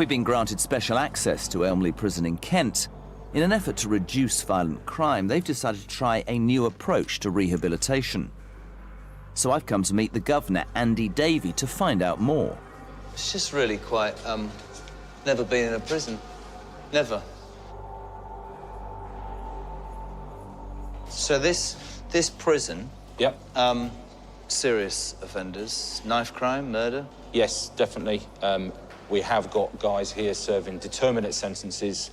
We've been granted special access to Elmley Prison in Kent. In an effort to reduce violent crime, they've decided to try a new approach to rehabilitation. So I've come to meet the Governor, Andy Davey, to find out more. It's just really quite, never been in a prison. Never. So this prison... Yep. Serious offenders, knife crime, murder? Yes, definitely. We have got guys here serving determinate sentences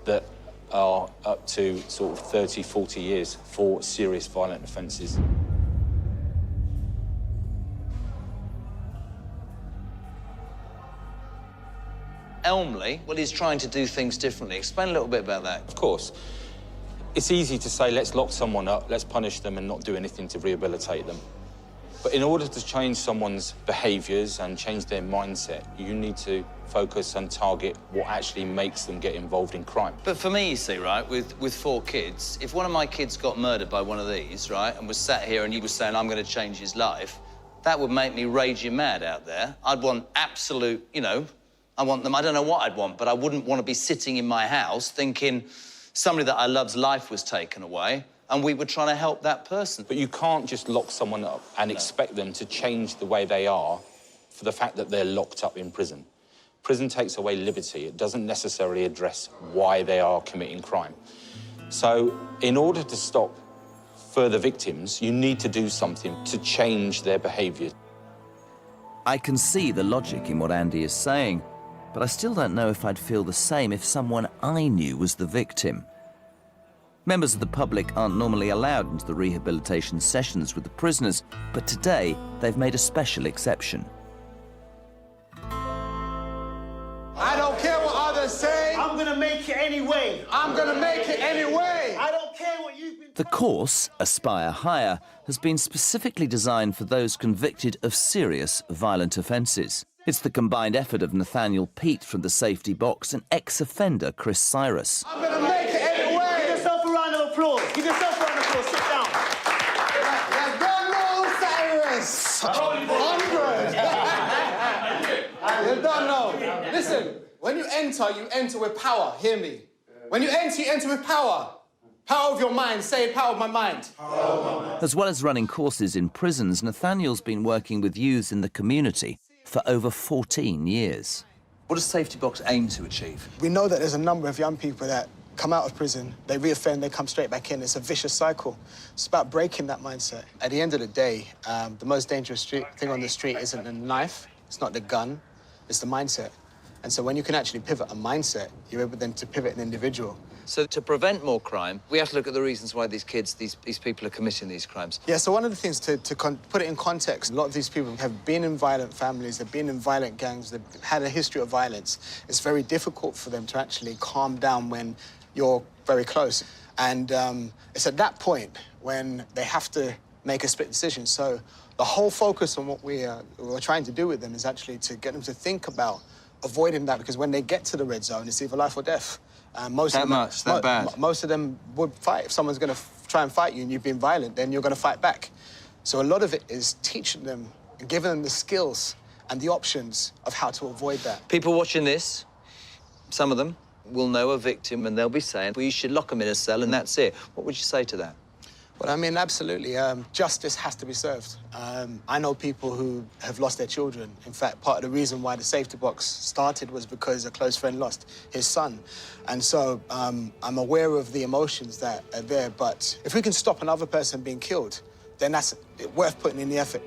that are up to sort of 30, 40 years for serious violent offences. Elmley, well, he's trying to do things differently. Explain a little bit about that. Of course. It's easy to say, let's lock someone up, let's punish them and not do anything to rehabilitate them. But in order to change someone's behaviours and change their mindset, you need to focus and target what actually makes them get involved in crime. But for me, you see, right, with 4 kids, if one of my kids got murdered by one of these, right, and was sat here and he was saying, I'm going to change his life, that would make me raging mad out there. I'd want absolute, you know, I want them, I don't know what I'd want, but I wouldn't want to be sitting in my house thinking somebody that I love's life was taken away, and we were trying to help that person. But you can't just lock someone up and expect them to change the way they are for the fact that they're locked up in prison. Prison takes away liberty. It doesn't necessarily address why they are committing crime. So in order to stop further victims, you need to do something to change their behaviour. I can see the logic in what Andy is saying, but I still don't know if I'd feel the same if someone I knew was the victim. Members of the public aren't normally allowed into the rehabilitation sessions with the prisoners, but today they've made a special exception. I don't care what others say. I'm gonna make it anyway. I'm gonna make it anyway. I don't care what you've been... The course, Aspire Higher, has been specifically designed for those convicted of serious violent offences. It's the combined effort of Nathaniel Pete from the safety box and ex-offender Chris Cyrus. I'm gonna make it anyway. Give yourself a round of applause. Give yourself a round of applause. Sit down. Let's go, Cyrus. 100. You don't know. Listen, when you enter with power. Hear me. When you enter with power. Power of your mind. Say power of my mind. As well as running courses in prisons, Nathaniel's been working with youths in the community for over 14 years. What does Safety Box aim to achieve? We know that there's a number of young people that come out of prison, they reoffend, they come straight back in. It's a vicious cycle. It's about breaking that mindset. At the end of the day, the most dangerous thing on the street isn't the knife, it's not the gun, it's the mindset. And so when you can actually pivot a mindset, you're able then to pivot an individual. So to prevent more crime, we have to look at the reasons why these kids, these people are committing these crimes. Yeah, so one of the things to put it in context, a lot of these people have been in violent families, they've been in violent gangs, they've had a history of violence. It's very difficult for them to actually calm down when you're very close. And it's at that point when they have to make a split decision. So the whole focus on what we're trying to do with them is actually to get them to think about avoiding that, because when they get to the red zone, it's either life or death. Most of them, bad? Most of them would fight. If someone's going to try and fight you and you've been violent, then you're going to fight back. So a lot of it is teaching them and giving them the skills and the options of how to avoid that. People watching this, some of them will know a victim and they'll be saying, well, you should lock them in a cell and that's it. What would you say to that? Well, I mean, absolutely. Justice has to be served. I know people who have lost their children. In fact, part of the reason why the safety box started was because a close friend lost his son. And so I'm aware of the emotions that are there. But if we can stop another person being killed, then that's worth putting in the effort.